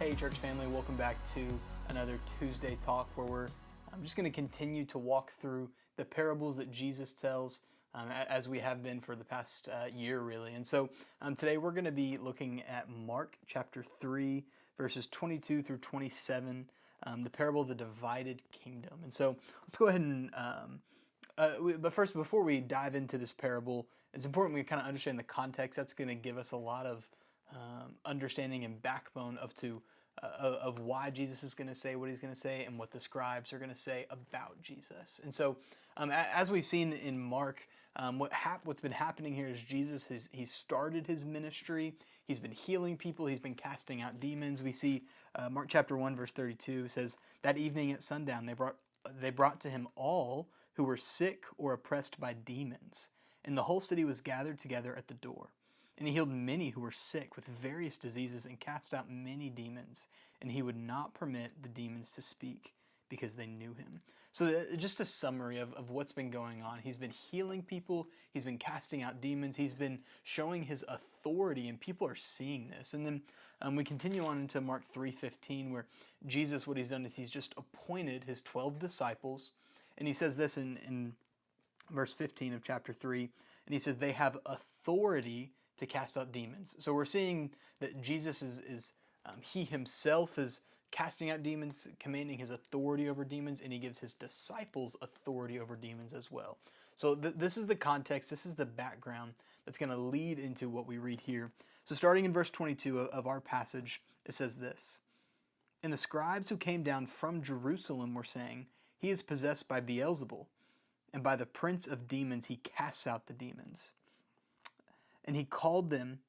Hey church family, welcome back to another Tuesday talk where I'm just going to continue to walk through the parables that Jesus tells as we have been for the past year really. And so today we're going to be looking at Mark chapter 3 verses 22 through 27, the parable of the divided kingdom. And so let's go ahead and but first, before we dive into this parable, it's important we kind of understand the context. That's going to give us a lot of understanding and backbone of why Jesus is going to say what he's going to say and what the scribes are going to say about Jesus. And so, as we've seen in Mark, what's been happening here is Jesus he's started his ministry. He's been healing people. He's been casting out demons. We see Mark chapter 1 verse 32 says, "That evening at sundown they brought to him all who were sick or oppressed by demons, and the whole city was gathered together at the door. And he healed many who were sick with various diseases and cast out many demons, and he would not permit the demons to speak because they knew him." So just a summary of what's been going on. He's been healing people. He's been casting out demons. He's been showing his authority, and people are seeing this. And then we continue on into Mark 3:15, where Jesus, what he's done is he's just appointed his 12 disciples. And he says this in verse 15 of chapter 3, and he says they have authority to cast out demons. So we're seeing that Jesus he himself is casting out demons, commanding his authority over demons, and he gives his disciples authority over demons as well. So this is the context, this is the background that's going to lead into what we read here. So starting in verse 22 of our passage, it says this: "And the scribes who came down from Jerusalem were saying, 'He is possessed by Beelzebul, and by the prince of demons he casts out the demons.' And he called them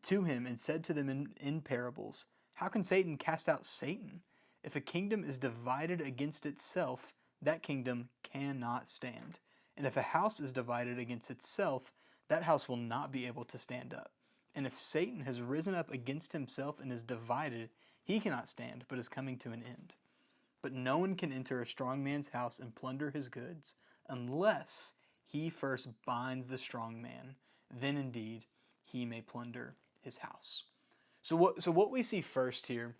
to him and said to them in parables, 'How can Satan cast out Satan? If a kingdom is divided against itself, that kingdom cannot stand. And if a house is divided against itself, that house will not be able to stand up. And if Satan has risen up against himself and is divided, he cannot stand, but is coming to an end. But no one can enter a strong man's house and plunder his goods unless he first binds the strong man. Then indeed he may plunder his house.'" So what we see first here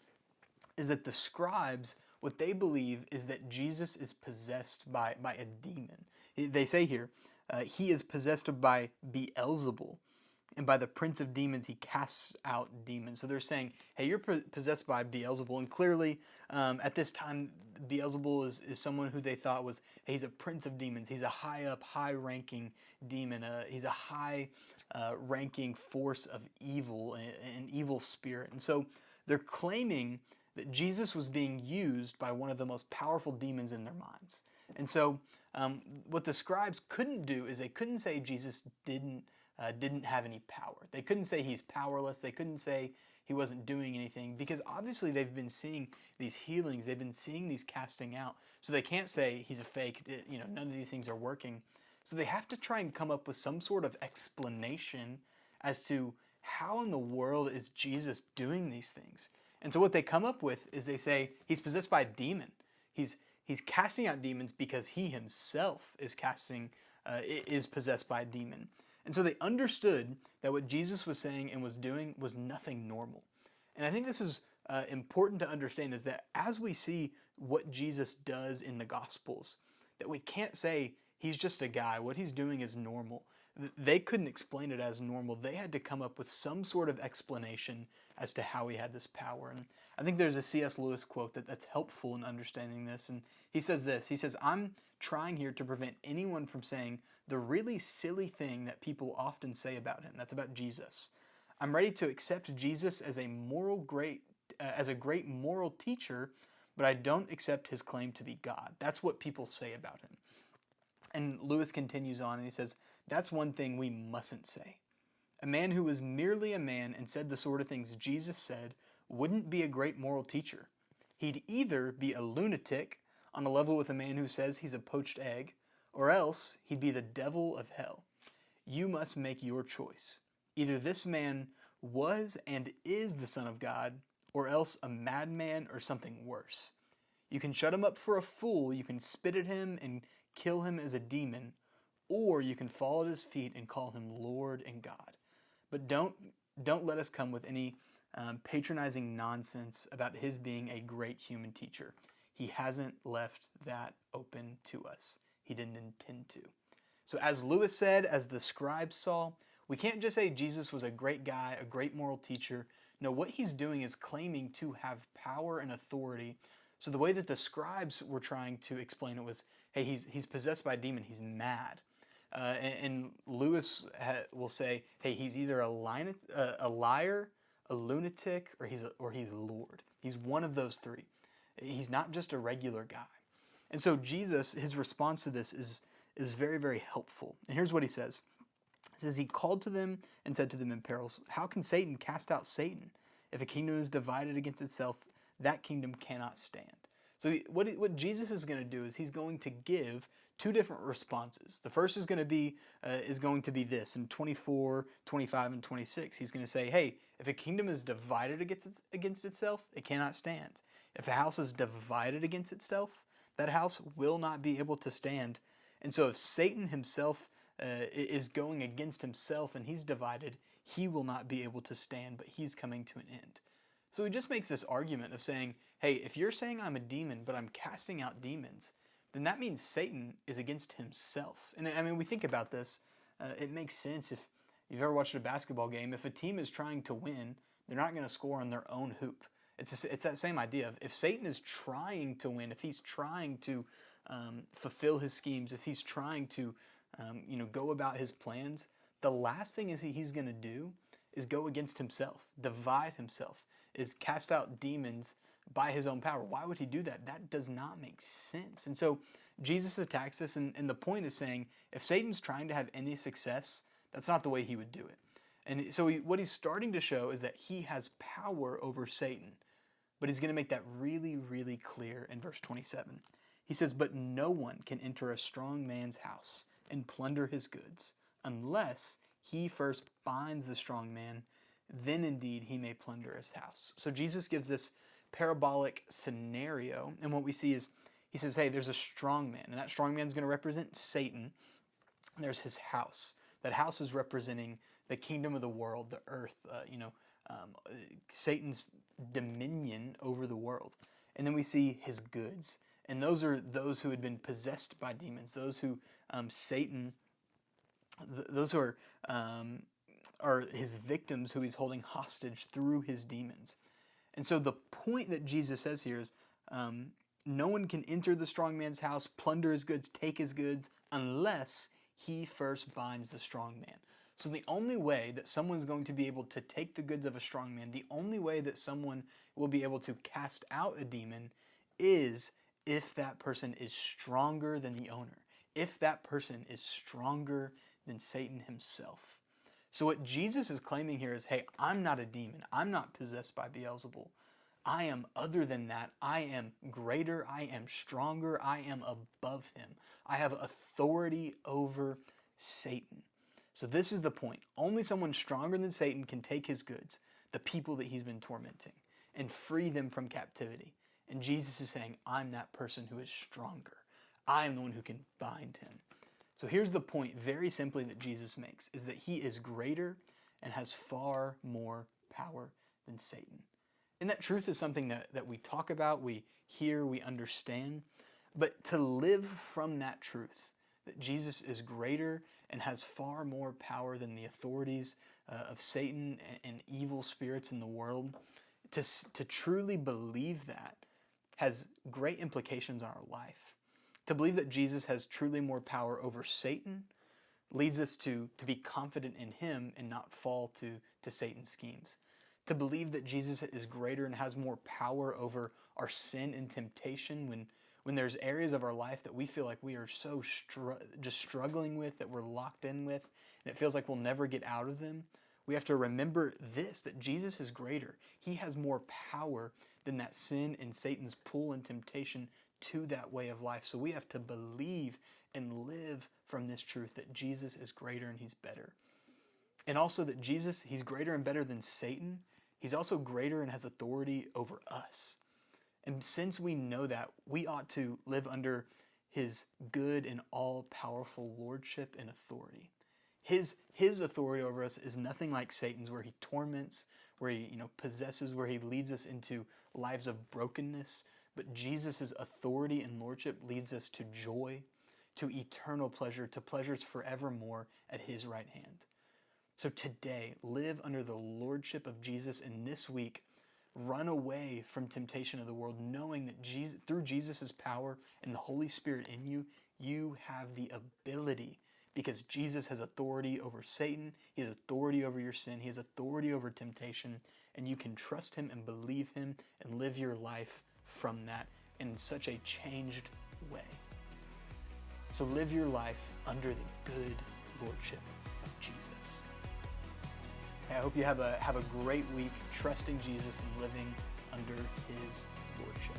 is that the scribes, what they believe is that Jesus is possessed by a demon. They say here, he is possessed by Beelzebul, and by the prince of demons he casts out demons. So they're saying, hey, you're possessed by Beelzebul. And clearly at this time, Beelzebul is someone who they thought was, hey, he's a prince of demons. He's a high-ranking demon. He's a high-ranking force of evil, an evil spirit. And so they're claiming that Jesus was being used by one of the most powerful demons in their minds. And so what the scribes couldn't do is they couldn't say Jesus didn't have any power. They couldn't say he's powerless. They couldn't say he wasn't doing anything, because obviously they've been seeing these healings. They've been seeing these casting out. So they can't say he's a fake. None of these things are working. So they have to try and come up with some sort of explanation as to how in the world is Jesus doing these things. And so what they come up with is they say he's possessed by a demon. He's casting out demons because he himself is possessed by a demon. And so they understood that what Jesus was saying and was doing was nothing normal. And I think this is important to understand, is that as we see what Jesus does in the Gospels, that we can't say he's just a guy. What he's doing is normal. They couldn't explain it as normal. They had to come up with some sort of explanation as to how he had this power. And I think there's a C.S. Lewis quote that's helpful in understanding this. And he says this. He says, "I'm trying here to prevent anyone from saying the really silly thing that people often say about him. That's about Jesus. I'm ready to accept Jesus as a great moral teacher, but I don't accept his claim to be God. That's what people say about him." And Lewis continues on and he says, "That's one thing we mustn't say. A man who was merely a man and said the sort of things Jesus said wouldn't be a great moral teacher. He'd either be a lunatic on a level with a man who says he's a poached egg, or else he'd be the devil of hell. You must make your choice. Either this man was and is the Son of God, or else a madman or something worse. You can shut him up for a fool, you can spit at him and kill him as a demon, or you can fall at his feet and call him Lord and God. But don't let us come with any patronizing nonsense about his being a great human teacher. He hasn't left that open to us. He didn't intend to. So as Lewis said, as the scribes saw, we can't just say Jesus was a great guy, a great moral teacher. No, what he's doing is claiming to have power and authority. So the way that the scribes were trying to explain it was, hey, he's possessed by a demon, he's mad. And Lewis will say, hey, he's either a liar, a lunatic, or he's Lord. He's one of those three. He's not just a regular guy. And so Jesus, his response to this is very, very helpful. And here's what he says. He says, he called to them and said to them in parables, how can Satan cast out Satan? If a kingdom is divided against itself, that kingdom cannot stand. So what Jesus is going to do is he's going to give two different responses. The first is going to be this in 24, 25, and 26. He's going to say, hey, if a kingdom is divided against itself, it cannot stand. If a house is divided against itself, that house will not be able to stand. And so if Satan himself is going against himself and he's divided, he will not be able to stand, but he's coming to an end. So he just makes this argument of saying, hey, if you're saying I'm a demon, but I'm casting out demons, then that means Satan is against himself. And I mean, we think about this, it makes sense if you've ever watched a basketball game. If a team is trying to win, they're not going to score on their own hoop. It's that same idea of if Satan is trying to win, if he's trying to fulfill his schemes, if he's trying to go about his plans, the last thing he's going to do is go against himself, divide himself, is cast out demons by his own power. Why would he do that? That does not make sense. And so Jesus attacks this, and the point is saying, if Satan's trying to have any success, that's not the way he would do it. And so what he's starting to show is that he has power over Satan. But he's going to make that really, really clear in verse 27. He says, but no one can enter a strong man's house and plunder his goods unless he first binds the strong man. Then indeed he may plunder his house. So Jesus gives this parabolic scenario. And what we see is he says, hey, there's a strong man. And that strong man is going to represent Satan. And there's his house. That house is representing the kingdom of the world, the earth, Satan's dominion over the world. And then we see his goods. And those are those who had been possessed by demons, those who those who are his victims who he's holding hostage through his demons. And so the point that Jesus says here is no one can enter the strong man's house, plunder his goods, take his goods, unless he first binds the strong man. So the only way that someone's going to be able to take the goods of a strong man, the only way that someone will be able to cast out a demon is if that person is stronger than the owner, if that person is stronger than Satan himself. So what Jesus is claiming here is, hey, I'm not a demon. I'm not possessed by Beelzebul. I am other than that. I am greater. I am stronger. I am above him. I have authority over Satan. So this is the point. Only someone stronger than Satan can take his goods, the people that he's been tormenting, and free them from captivity. And Jesus is saying, I'm that person who is stronger. I am the one who can bind him. So here's the point, very simply, that Jesus makes, is that he is greater and has far more power than Satan. And that truth is something that we talk about, we hear, we understand. But to live from that truth, that Jesus is greater and has far more power than the authorities of Satan and evil spirits in the world, to truly believe that has great implications on our life. To believe that Jesus has truly more power over Satan leads us to be confident in him and not fall to Satan's schemes. To believe that Jesus is greater and has more power over our sin and temptation when there's areas of our life that we feel like we are so just struggling with, that we're locked in with, and it feels like we'll never get out of them. We have to remember this, that Jesus is greater. He has more power than that sin and Satan's pull and temptation to that way of life. So we have to believe and live from this truth that Jesus is greater and he's better. And also that Jesus, he's greater and better than Satan. He's also greater and has authority over us. And since we know that, we ought to live under his good and all-powerful lordship and authority. His authority over us is nothing like Satan's, where he torments, where he possesses, where he leads us into lives of brokenness. But Jesus' authority and lordship leads us to joy, to eternal pleasure, to pleasures forevermore at his right hand. So today, live under the lordship of Jesus, and this week, run away from temptation of the world, knowing that through Jesus' power and the Holy Spirit in you, you have the ability, because Jesus has authority over Satan, he has authority over your sin, he has authority over temptation, and you can trust him and believe him and live your life from that in such a changed way. So live your life under the good lordship of Jesus. I hope you have a great week trusting Jesus and living under his lordship.